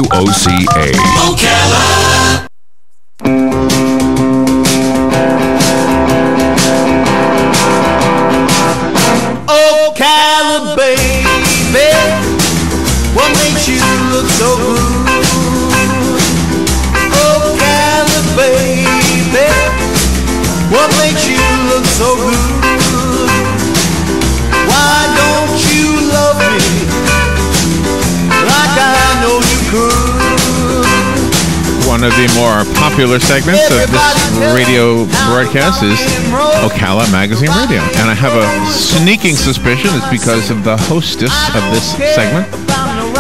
WOCA. Ocala. Ocala, baby, what makes you look so good? Ocala, baby, what makes you look so good? Why don't you love me like I know you could? One of the more popular segments of this radio broadcast is Ocala Magazine Radio. And I have a sneaking suspicion it's because of the hostess of this segment,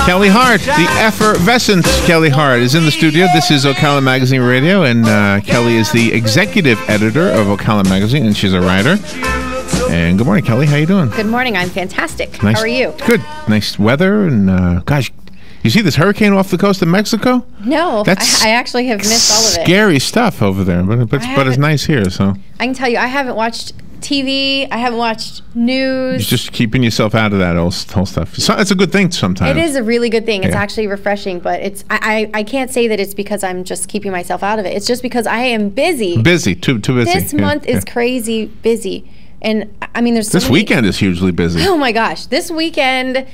Kelli Hart. The effervescent Kelli Hart is in the studio. This is Ocala Magazine Radio, and Kelli is the executive editor of Ocala Magazine, and she's a writer. And good morning, Kelli. How you doing? Good morning. I'm fantastic. Nice. How are you? Good. Nice weather, and gosh, you see this hurricane off the coast of Mexico? No, That's I actually have missed all of it. Scary stuff over there, but it's nice here. So I can tell you, I haven't watched TV. I haven't watched news. You're just keeping yourself out of that whole stuff. So it's a good thing sometimes. It is a really good thing. It's Yeah. actually refreshing, but I can't say that it's because I'm just keeping myself out of it. It's just because I am busy. Busy, too busy. This month is crazy busy, and I mean, there's so this weekend is hugely busy. Oh my gosh, this weekend,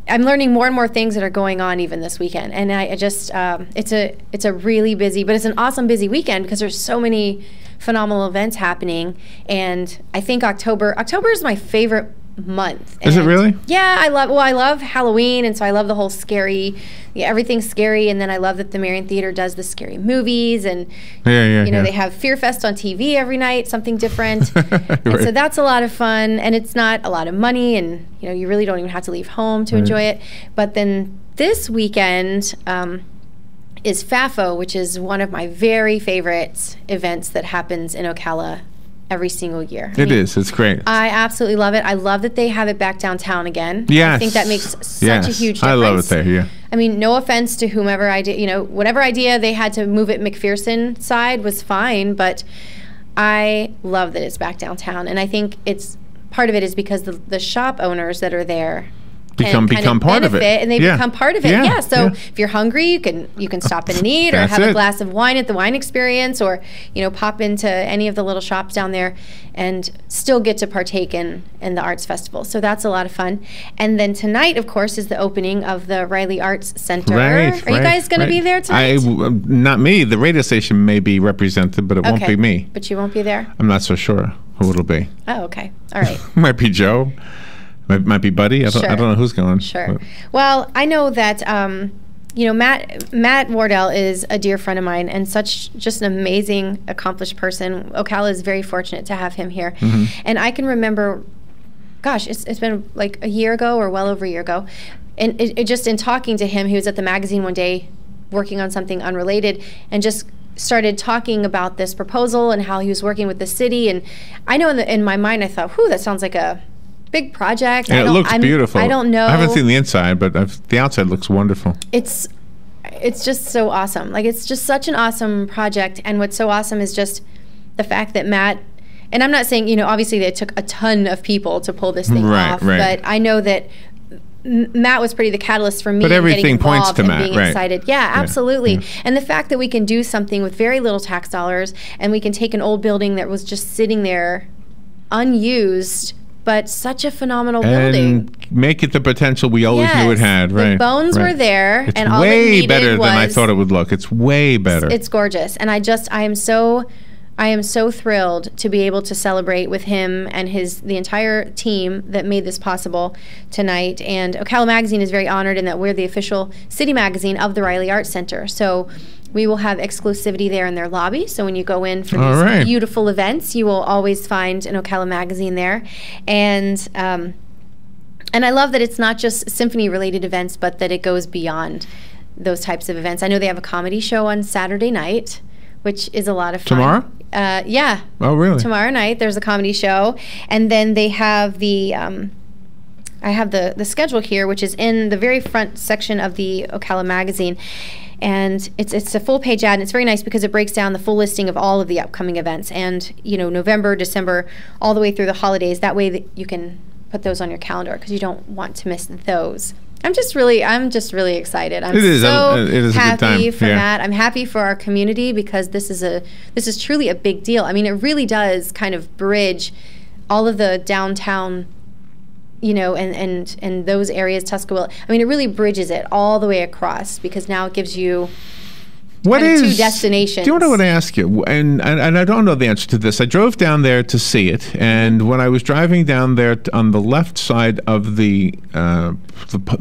I'm learning more and more things that are going on even this weekend, and I just it's a really busy, but it's an awesome busy weekend because there's so many phenomenal events happening, and I think October is my favorite month. Is it really? Yeah, I love Halloween, and so I love the whole scary, everything's scary, and then I love that the Marion Theater does the scary movies, and they have Fear Fest on TV every night, something different. And so that's a lot of fun, and it's not a lot of money, and you really don't even have to leave home to enjoy it. But then this weekend is FAFO, which is one of my very favorite events that happens in Ocala every single year. It's great. I absolutely love it. I love that they have it back downtown again. Yes. I think that makes such a huge difference. I love it there, yeah. I mean, no offense to whomever whatever idea they had to move it McPherson side was fine, but I love that it's back downtown. And I think part of it is because the shop owners that are there become part of it, and they become part of it. Yeah. So yeah. if you're hungry, you can stop and eat, or have a glass of wine at the wine experience, or pop into any of the little shops down there, and still get to partake in the arts festival. So that's a lot of fun. And then tonight, of course, is the opening of the Riley Arts Center. Are you guys going to be there tonight? Not me. The radio station may be represented, but it won't be me. But you won't be there? I'm not so sure who it'll be. Oh, okay. All right. Might be Joe. Might be Buddy. I don't know who's going. Sure. But. Well, I know that Matt Wardell is a dear friend of mine and just an amazing, accomplished person. Ocala is very fortunate to have him here. Mm-hmm. And I can remember, gosh, it's been like a year ago or well over a year ago, and just in talking to him, he was at the magazine one day working on something unrelated, and just started talking about this proposal and how he was working with the city. And I know in my mind I thought, whew, that sounds like a big project. Yeah, it looks beautiful. I don't know. I haven't seen the inside, but the outside looks wonderful. It's just so awesome. Like, it's just such an awesome project. And what's so awesome is just the fact that Matt, and I'm not saying, obviously it took a ton of people to pull this thing off, but I know that Matt was pretty the catalyst for me getting involved and being excited. Yeah, absolutely. Yeah. And the fact that we can do something with very little tax dollars, and we can take an old building that was just sitting there unused, but such a phenomenal building, and make it the potential we always knew it had. Right, the bones were there, it's and all way it needed better was, than I thought it would look. It's way better. It's gorgeous, and I am so thrilled to be able to celebrate with him and the entire team that made this possible tonight. And Ocala Magazine is very honored in that we're the official city magazine of the Riley Arts Center. So we will have exclusivity there in their lobby. So when you go in for these beautiful events, you will always find an Ocala Magazine there. And I love that it's not just symphony-related events, but that it goes beyond those types of events. I know they have a comedy show on Saturday night, which is a lot of fun. Tomorrow? Yeah. Oh, really? Tomorrow night there's a comedy show, and then they have the I have the schedule here, which is in the very front section of the Ocala Magazine. And it's a full page ad, and it's very nice because it breaks down the full listing of all of the upcoming events, and November, December, all the way through the holidays. That way that you can put those on your calendar because you don't want to miss those. I'm just really excited. I'm It is. so It is a good time. happy for Yeah. Matt. I'm happy for our community because this is truly a big deal. I mean, it really does kind of bridge all of the downtown, and those areas, Tuscaloosa. I mean, it really bridges it all the way across because now it gives you two destinations. Do you know what I ask you? And I don't know the answer to this. I drove down there to see it, and when I was driving down there on the left side of the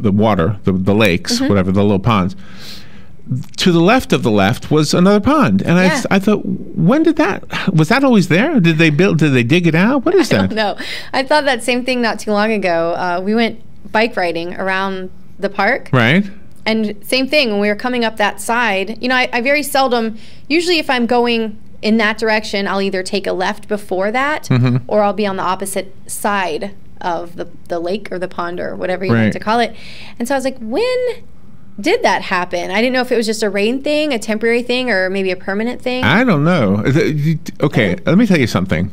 water, the lakes, whatever, the little ponds, to the left of the left was another pond, and I thought, when did that? Was that always there? Did they dig it out? What is that? No, I thought that same thing not too long ago. We went bike riding around the park, Right. and same thing when we were coming up that side. I very seldom, usually if I'm going in that direction, I'll either take a left before that, or I'll be on the opposite side of the lake or the pond or whatever you like to call it. And so I was like, when did that happen? I didn't know if it was just a rain thing, a temporary thing, or maybe a permanent thing. I don't know. Okay, let me tell you something.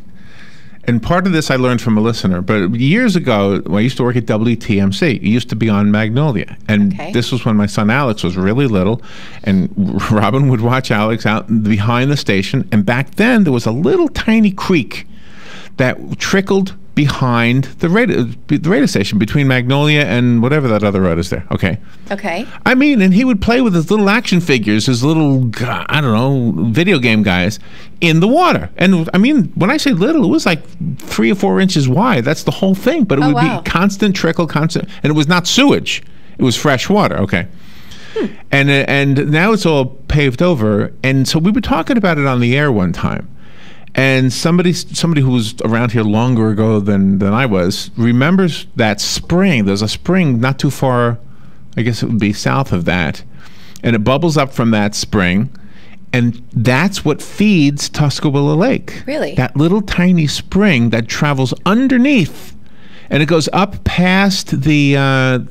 And part of this I learned from a listener. But years ago, when I used to work at WTMC, it used to be on Magnolia. And this was when my son Alex was really little. And Robin would watch Alex out behind the station. And back then, there was a little tiny creek that trickled behind the radio station between Magnolia and whatever that other road is there. Okay. I mean, and he would play with his little action figures, his little, I don't know, video game guys in the water. And I mean, when I say little, it was like 3 or 4 inches wide. That's the whole thing. But it would be constant trickle, constant. And it was not sewage. It was fresh water. Okay. And now it's all paved over. And so we were talking about it on the air one time. And somebody who was around here longer ago than I was remembers that spring. There's a spring not too far, I guess it would be south of that. And it bubbles up from that spring. And that's what feeds Tuscaloosa Lake. Really? That little tiny spring that travels underneath. And it goes up past the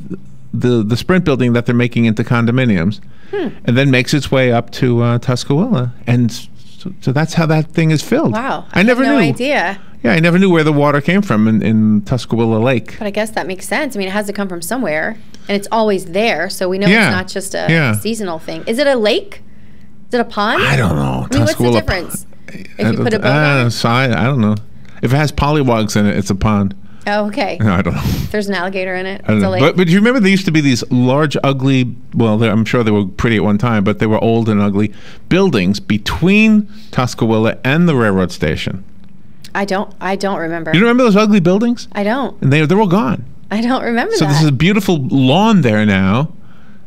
Sprint building that they're making into condominiums. And then makes its way up to Tuscaloosa. And so that's how that thing is filled. Wow. I never knew. No idea. Yeah, I never knew where the water came from in Tuscaloosa Lake. But I guess that makes sense. I mean, it has to come from somewhere, and it's always there, so we know it's not just a seasonal thing. Is it a lake? Is it a pond? I don't know. I mean, what's the difference? If you put a boat on it? I don't know. If it has pollywogs in it, it's a pond. Oh, okay. No, I don't know. If there's an alligator in it, I don't it's a know. lake. But you remember there used to be these large, ugly, well, I'm sure they were pretty at one time, but they were old and ugly buildings between Tuscaloosa and the railroad station. I don't remember. You don't remember those ugly buildings? I don't. And they're all gone. I don't remember So that. this is a beautiful lawn there now.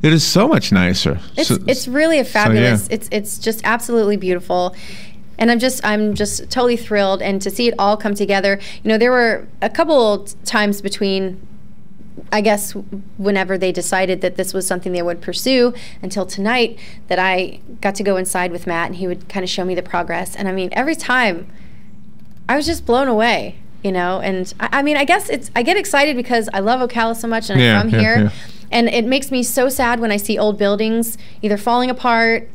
It is so much nicer. It's really a fabulous. It's just absolutely beautiful. And I'm just totally thrilled, and to see it all come together. There were a couple times between, I guess, whenever they decided that this was something they would pursue, until tonight, that I got to go inside with Matt, and he would kind of show me the progress. And I mean, every time, I was just blown away. And I mean, I guess I get excited because I love Ocala so much, and I'm from here. Yeah. And it makes me so sad when I see old buildings either falling apart.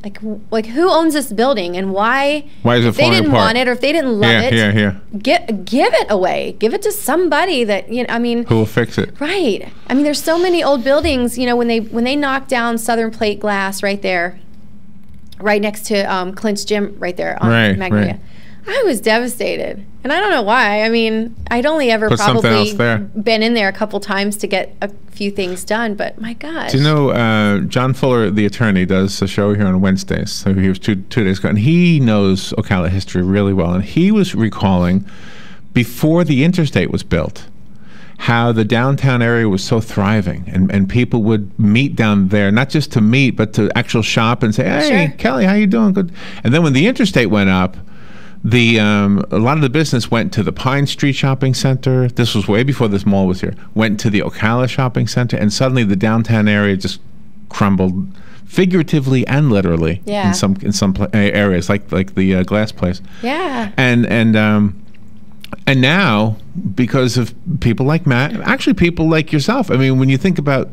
Like who owns this building, and why? Why is it falling apart? If they didn't want it, or if they didn't love it, give it away. Give it to somebody that I mean. Who will fix it? Right. I mean, there's so many old buildings. When they knocked down Southern Plate Glass right there, right next to Clint's Gym, right there on Magnolia. Right. I was devastated, and I don't know why. I mean, I'd only ever probably been in there a couple times to get a few things done, but my gosh. Do you know John Fuller, the attorney, does a show here on Wednesdays? So he was two days ago, and he knows Ocala history really well, and he was recalling before the interstate was built how the downtown area was so thriving, and people would meet down there, not just to meet, but to actual shop and say, hey, Kelly, how you doing? Good. And then when the interstate went up, a lot of the business went to the Pine Street Shopping Center. This was way before this mall was here. Went to the Ocala Shopping Center, and suddenly the downtown area just crumbled, figuratively and literally. Yeah. In some areas, like the glass place. Yeah. And now, because of people like Matt, actually people like yourself. I mean, when you think about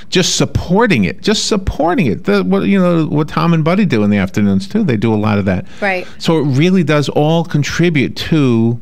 just supporting it, what Tom and Buddy do in the afternoons too, they do a lot of that. Right. So it really does all contribute to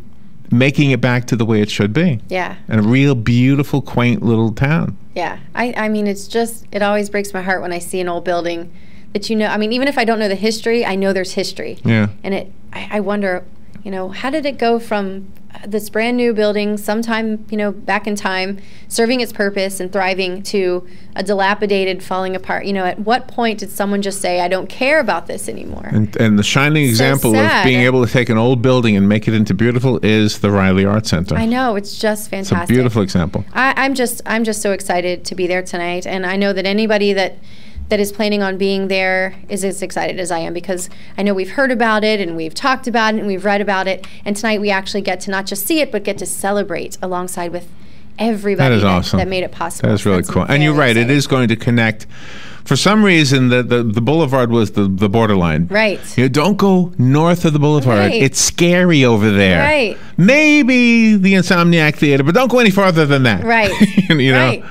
making it back to the way it should be. Yeah. And a real beautiful, quaint little town. Yeah. I mean, it's just, it always breaks my heart when I see an old building that, I mean, even if I don't know the history, I know there's history. Yeah. And I wonder, how did it go from this brand new building sometime, back in time, serving its purpose and thriving, to a dilapidated, falling apart? At what point did someone just say, I don't care about this anymore? And the shining example of being able to take an old building and make it into beautiful is the Riley Art Center. I know, it's just fantastic. It's a beautiful example. I'm just so excited to be there tonight, and I know that anybody that is planning on being there is as excited as I am, because I know we've heard about it and we've talked about it and we've read about it, and tonight we actually get to not just see it but get to celebrate alongside with everybody that is awesome. that made it possible. That is really cool. And you're right, exciting. It is going to connect. For some reason, the boulevard was the borderline. Right. Don't go north of the boulevard. Right. It's scary over there. Right. Maybe the Insomniac Theater, but don't go any farther than that. Right. Right.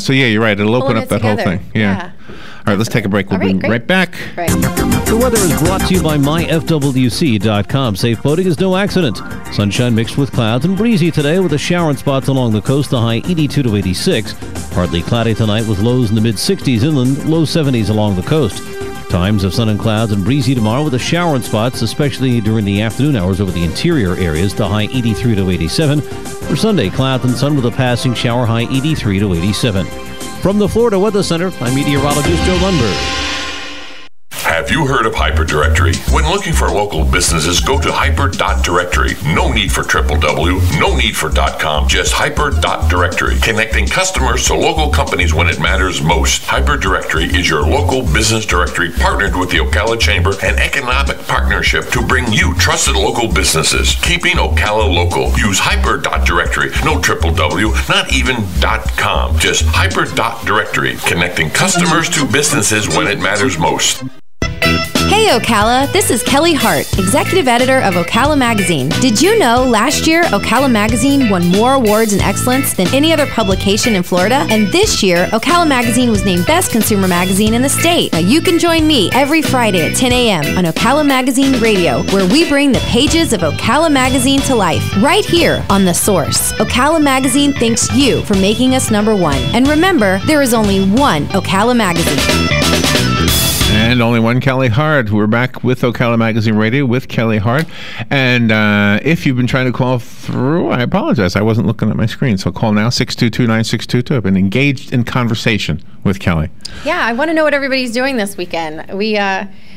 So, yeah, you're right. It'll open up that whole thing. Yeah. All right, let's take a break. We'll be right back. Right. The weather is brought to you by myfwc.com. Safe boating is no accident. Sunshine mixed with clouds and breezy today with a shower in spots along the coast, the high 82 to 86. Partly cloudy tonight with lows in the mid-60s inland, low 70s along the coast. Times of sun and clouds and breezy tomorrow with a shower in spots, especially during the afternoon hours over the interior areas, the high 83 to 87. For Sunday, clouds and sun with a passing shower, high 83 to 87. From the Florida Weather Center, I'm meteorologist Joe Lundberg. Have you heard of Hyperdirectory? When looking for local businesses, go to hyper.directory. No need for www, no need for .com, just hyper.directory. Connecting customers to local companies when it matters most. Hyperdirectory is your local business directory partnered with the Ocala Chamber and Economic Partnership to bring you trusted local businesses. Keeping Ocala local. Use hyper.directory. No www, not even .com, just hyper.directory. Connecting customers to businesses when it matters most. Hey Ocala, this is Kelli Hart, Executive Editor of Ocala Magazine. Did you know last year Ocala Magazine won more awards in excellence than any other publication in Florida? And this year, Ocala Magazine was named Best Consumer Magazine in the state. Now you can join me every Friday at 10 a.m. on Ocala Magazine Radio, where we bring the pages of Ocala Magazine to life, right here on The Source. Ocala Magazine thanks you for making us #1. And remember, there is only one Ocala Magazine. And only one Kelli Hart. We're back with Ocala Magazine Radio with Kelli Hart. And if you've been trying to call through, I apologize. I wasn't looking at my screen. So call now, 622-9622. I've been engaged in conversation with Kelli. Yeah, I want to know what everybody's doing this weekend.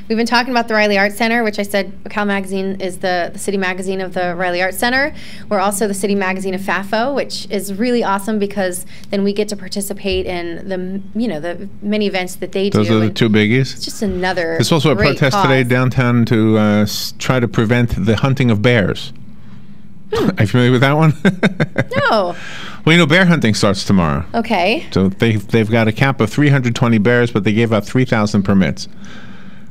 We've been talking about the Riley Art Center, which I said Ocala Magazine is the city magazine of the Riley Art Center. We're also the city magazine of FAFO, which is really awesome because then we get to participate in the many events that they do. Those are the two biggies. It's just another. There's also a protest today downtown to try to prevent the hunting of bears. Are you familiar with that one? No. Well, bear hunting starts tomorrow. Okay. So they've got a cap of 320 bears, but they gave out 3,000 permits.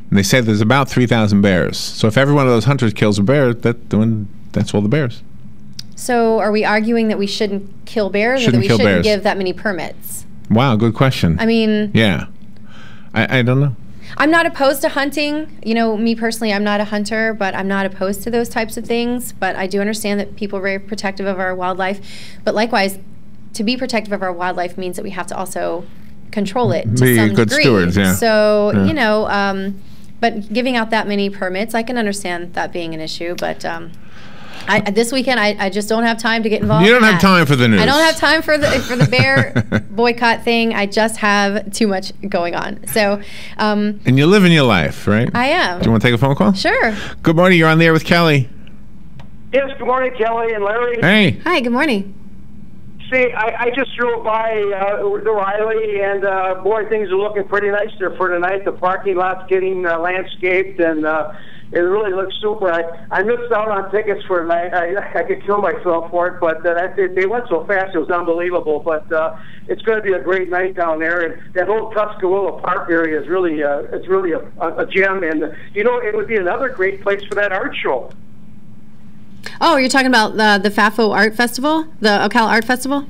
And they say there's about 3,000 bears. So if every one of those hunters kills a bear, that's all the bears. So are we arguing that we shouldn't kill bears or that we shouldn't give that many permits? Wow, good question. I mean... Yeah. I don't know. I'm not opposed to hunting. Me personally, I'm not a hunter, but I'm not opposed to those types of things. But I do understand that people are very protective of our wildlife. But likewise, to be protective of our wildlife means that we have to also control it to some degree. Be good stewards, yeah. So, but giving out that many permits, I can understand that being an issue. But this weekend, I just don't have time to get involved. You don't have time for the news. I don't have time for the bear boycott thing. I just have too much going on. So, and you're living your life, right? I am. Do you want to take a phone call? Sure. Good morning. You're on the air with Kelli. Yes. Good morning, Kelli and Larry. Hey. Hi. Good morning. See, I just drove by the Riley, and boy, things are looking pretty nice there for tonight. The parking lot's getting landscaped, and it really looks super. I missed out on tickets for tonight. I could kill myself for it, but they went so fast, it was unbelievable. But it's going to be a great night down there, and that whole Tuscaloosa Park area is really it's really a gem, and it would be another great place for that art show. Oh, you're talking about the FAFO Art Festival, the Ocala Art Festival?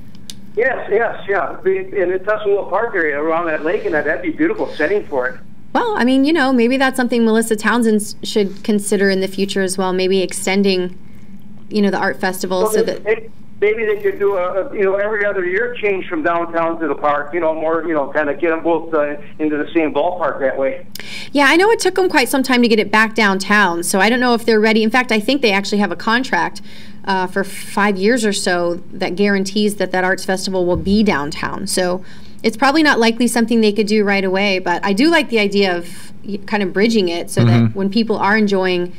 Yes, yeah. In the Tuscaloosa Park area around that lake, and that'd be a beautiful setting for it. Well, I mean, maybe that's something Melissa Townsend should consider in the future as well, maybe extending the art festival, Well, so that maybe they could do a every other year change from downtown to the park. More kind of get them both into the same ballpark that way. Yeah, I know it took them quite some time to get it back downtown, so I don't know if they're ready. In fact, I think they actually have a contract for 5 years or so that guarantees that arts festival will be downtown. So it's probably not likely something they could do right away, but I do like the idea of kind of bridging it so that when people are enjoying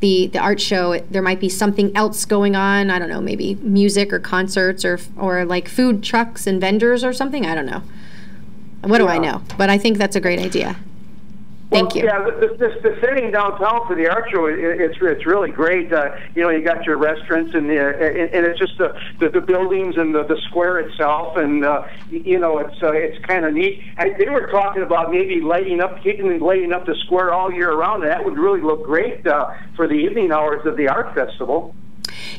the art show, there might be something else going on. I don't know, maybe music or concerts or like food trucks and vendors or something. I don't know. What do I know? But I think that's a great idea. Thank you. Yeah, the setting downtown for the art show, it's really great. You got your restaurants and it's just the buildings and the square itself, and it's kind of neat. They were talking about maybe keeping lighting up the square all year round. And that would really look great for the evening hours of the art festival.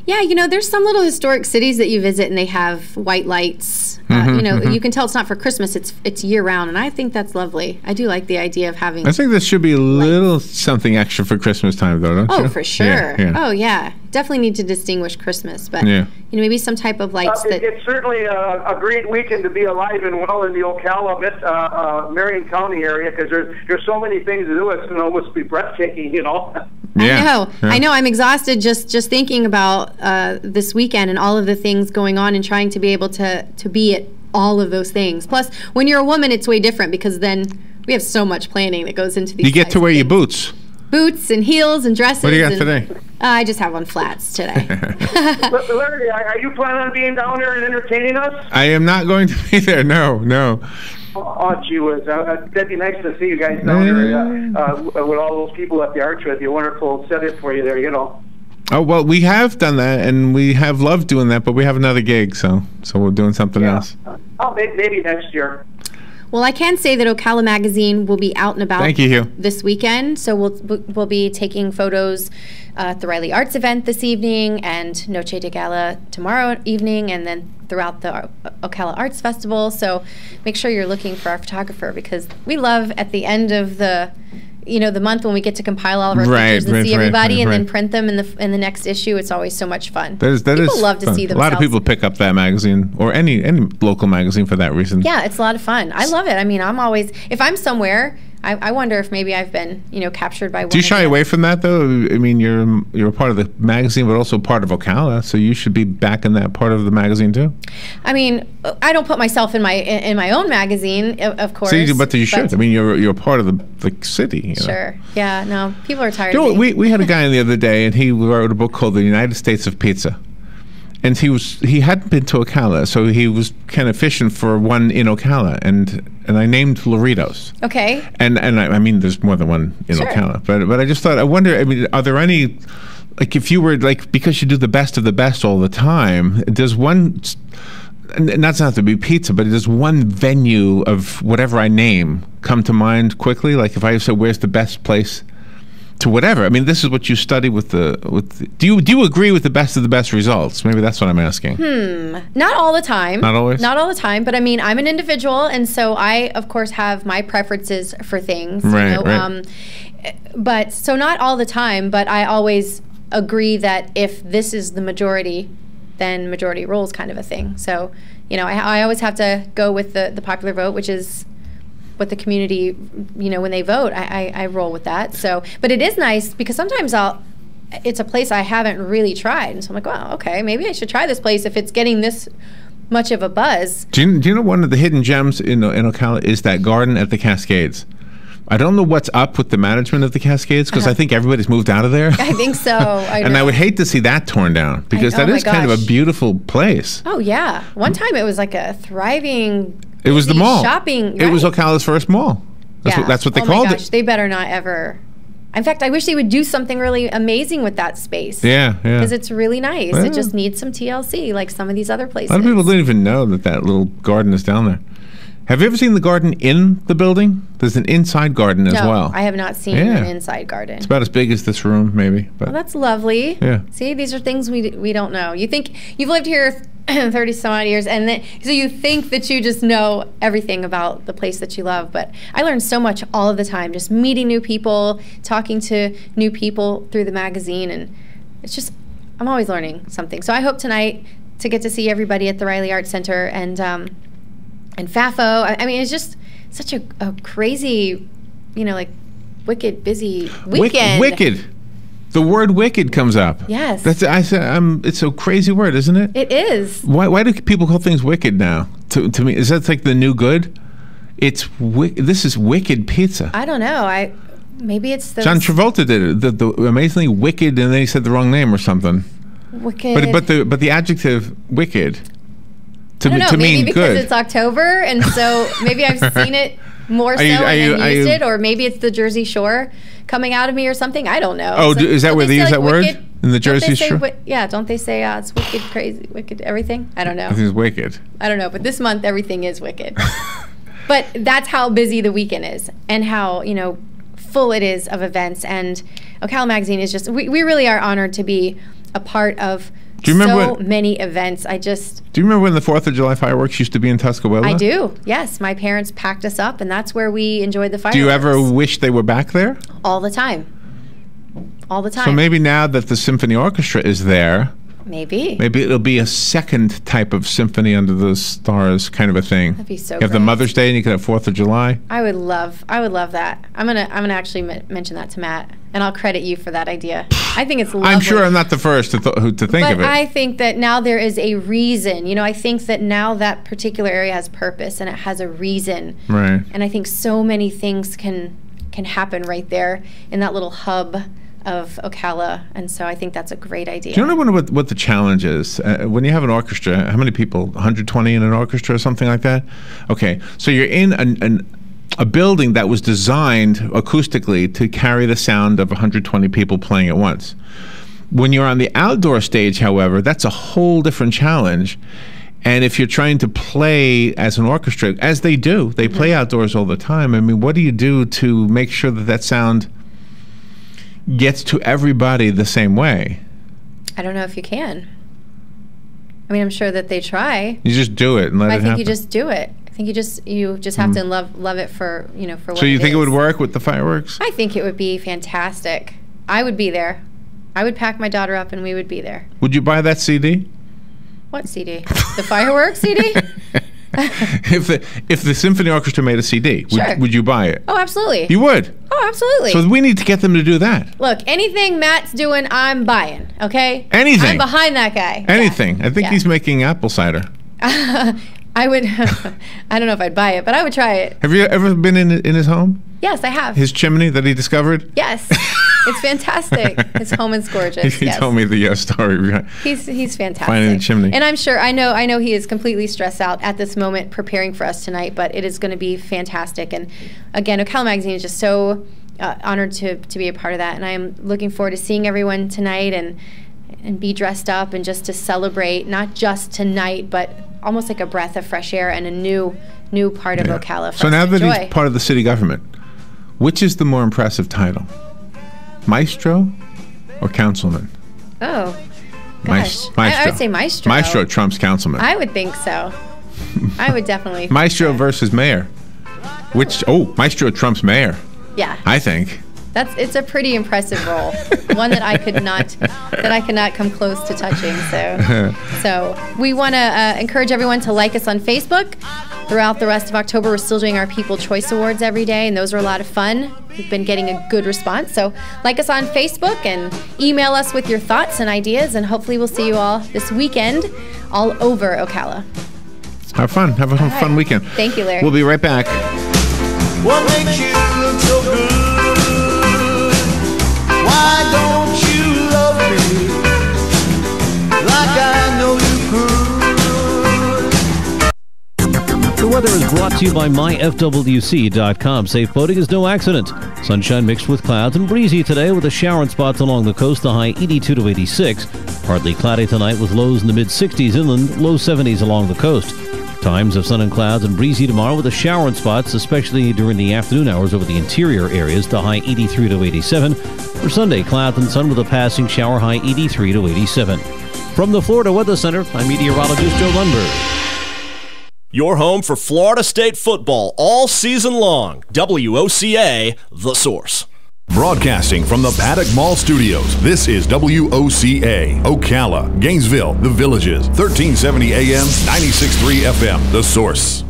Yeah, there's some little historic cities that you visit and they have white lights. You can tell it's not for Christmas, it's year round, and I think that's lovely. I do like the idea of having I think there should be a little something extra for Christmas time, though, don't you? Oh, for sure. Yeah. Oh, yeah. Definitely need to distinguish Christmas, but maybe some type of lights that... It's certainly a great weekend to be alive and well in the Ocala, Marion County area, because there's so many things to do. It's going to almost be breathtaking, Yeah. I know. I'm exhausted just thinking about this weekend and all of the things going on and trying to be able to be at all of those things. Plus, when you're a woman, it's way different because then we have so much planning that goes into these. You get to wear your boots. Boots and heels and dresses. What do you got today? I just have on flats today. Larry, are you planning on being down there and entertaining us? I am not going to be there. No. Oh, gee whiz. That'd be nice to see you guys down there with all those people at the art show. It'd be a wonderful set-up for you there, Oh, well, we have done that, and we have loved doing that, but we have another gig, so we're doing something else. Oh, maybe next year. Well, I can say that Ocala Magazine will be out and about this weekend, so we'll be taking photos at the Riley Arts event this evening and Noche de Gala tomorrow evening, and then throughout the Ocala Arts Festival. So make sure you're looking for our photographer, because we love at the end of the month when we get to compile all of our pictures and see everybody and then print them in the next issue. It's always so much fun. People love to see themselves. A lot of people pick up that magazine, or any local magazine for that reason. Yeah, it's a lot of fun. I love it. I mean, I'm always, if I'm somewhere, I wonder if maybe I've been, captured by one. Do you shy away from that, though? I mean, you're a part of the magazine, but also part of Ocala, so you should be back in that part of the magazine too. I mean, I don't put myself in my own magazine, of course. But you should. I mean, you're part of the city. Sure. Yeah. No, people are tired. We had a guy in the other day, and he wrote a book called The United States of Pizza. And he hadn't been to Ocala, so he was kind of fishing for one in Ocala, and I named Loritos. Okay. And I mean, there's more than one in Ocala, but I just thought, I wonder, I mean, are there any, like, if you were, like, because you do the best of the best all the time, does one, and that doesn't have to be pizza, but does one venue of whatever I name come to mind quickly? Like, if I said, where's the best place to whatever? I mean, this is what you study with the do you agree with the best of the best results? Maybe that's what I'm asking. Not all the time. Not always? Not all the time, but I mean, I'm an individual, and so I, of course, have my preferences for things. Right. But, so not all the time, but I always agree that if this is the majority, then majority rules kind of a thing. So, I always have to go with the popular vote, which is what the community, when they vote, I roll with that. So, but it is nice because sometimes it's a place I haven't really tried, and so I'm like, wow, okay, maybe I should try this place if it's getting this much of a buzz. Do you know one of the hidden gems in Ocala is that garden at the Cascades? I don't know what's up with the management of the Cascades, because I think everybody's moved out of there. I think so. And I would hate to see that torn down, because that is kind of a beautiful place. Oh, yeah. One time it was like a thriving... It was the mall. Shopping. Right. It was Ocala's first mall. That's what they called it. They better not ever. In fact, I wish they would do something really amazing with that space. Yeah. Because it's really nice. Well, it just needs some TLC, like some of these other places. A lot of people didn't even know that little garden is down there. Have you ever seen the garden in the building? There's an inside garden as well. No, I have not seen an inside garden. It's about as big as this room, maybe. But. Well, that's lovely. Yeah. See, these are things we don't know. You think you've lived here 30 some odd years, and so you think that you just know everything about the place that you love, but I learn so much all of the time, just meeting new people, talking to new people through the magazine, and it's just I'm always learning something. So I hope tonight to get to see everybody at the Riley Arts Center and FAFO. I mean, it's just such a crazy, like wicked busy weekend. Wicked. The word wicked comes up. Yes. It's a crazy word, isn't it? It is. Why do people call things wicked now? To me, is that like the new good? This is wicked pizza. I don't know. Maybe it's the John Travolta did it. The amazingly wicked, and then he said the wrong name or something. Wicked. But the adjective wicked to maybe mean because good. it's October, and so maybe I've seen it more so and used it, or maybe it's the Jersey Shore coming out of me or something. I don't know. Oh, is that where they use that word in the Jersey Shore? Don't they say it's wicked, crazy, wicked, everything? I don't know. I think it's wicked. I don't know, but this month everything is wicked. But that's how busy the weekend is, and how full it is of events. And Ocala Magazine is just, we really are honored to be a part of many events. Do you remember when the 4th of July fireworks used to be in Tuscaloosa? I do, yes. My parents packed us up, and that's where we enjoyed the fireworks. Do you ever wish they were back there? All the time. All the time. So maybe now that the symphony orchestra is there, maybe it'll be a second type of symphony under the stars kind of a thing. That'd be so You have the Mother's Day and you could have 4th of July. I would love that. I'm gonna actually mention that to Matt, and I'll credit you for that idea. I think it's lovely. I'm sure I'm not the first to think of it. But I think that now there is a reason. I think that now that particular area has purpose and it has a reason. Right. And I think so many things can happen right there in that little hub of Ocala, and so I think that's a great idea. Do you know what the challenge is? When you have an orchestra, how many people? 120 in an orchestra or something like that? Okay, so you're in a building that was designed acoustically to carry the sound of 120 people playing at once. When you're on the outdoor stage, however, that's a whole different challenge. And if you're trying to play as an orchestra, as they do, they play outdoors all the time. I mean, what do you do to make sure that sound gets to everybody the same way? I don't know if you can. I mean, I'm sure that they try. You just do it and let it happen. I think you just do it. I think you just have to love it for for what it is. So you think it would work with the fireworks? I think it would be fantastic. I would be there. I would pack my daughter up and we would be there. Would you buy that CD? What CD? The fireworks CD? If the symphony orchestra made a CD, would you buy it? Oh, absolutely. You would? Oh, absolutely. So we need to get them to do that. Look, anything Matt's doing, I'm buying, okay? Anything. I'm behind that guy. Anything. Yeah. I think he's making apple cider. I would, I don't know if I'd buy it, but I would try it. Have you ever been in his home? Yes, I have. His chimney that he discovered? Yes. It's fantastic. His home is gorgeous. He told me the story. He's fantastic. Finding the chimney. And I'm sure, I know he is completely stressed out at this moment preparing for us tonight, but it is going to be fantastic. And again, Ocala Magazine is just so honored to be a part of that. And I am looking forward to seeing everyone tonight and be dressed up and just to celebrate, not just tonight, but almost like a breath of fresh air and a new part of Ocala. So now that he's part of the city government, which is the more impressive title? Maestro or councilman? Oh, gosh. Maestro. I would say maestro. Maestro trumps councilman. I would think so. I would definitely think Maestro so. versus mayor. Maestro trumps mayor. Yeah. I think. It's a pretty impressive role. One that I could not come close to touching. So we want to encourage everyone to like us on Facebook. Throughout the rest of October, we're still doing our People Choice Awards every day, and those are a lot of fun. We've been getting a good response. So like us on Facebook and email us with your thoughts and ideas, and hopefully we'll see you all this weekend all over Ocala. Have fun. Have a fun weekend. Thank you, Larry. We'll be right back. What makes you look so good? Why don't you love me like I know you could? The weather is brought to you by myfwc.com. Safe boating is no accident. Sunshine mixed with clouds and breezy today with a shower in spots along the coast, the high 82 to 86. Partly cloudy tonight with lows in the mid-60s inland, low 70s along the coast. Times of sun and clouds and breezy tomorrow with a shower in spots, especially during the afternoon hours over the interior areas, the high 83 to 87. For Sunday, clouds and sun with a passing shower, high 83 to 87. From the Florida Weather Center, I'm meteorologist Joe Lundberg. Your home for Florida State football all season long. WOCA, The Source. Broadcasting from the Paddock Mall Studios, this is WOCA, Ocala, Gainesville, The Villages, 1370 AM, 96.3 FM, The Source.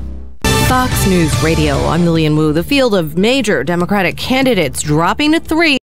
Fox News Radio, I'm Lillian Wu. The field of major Democratic candidates dropping to 3.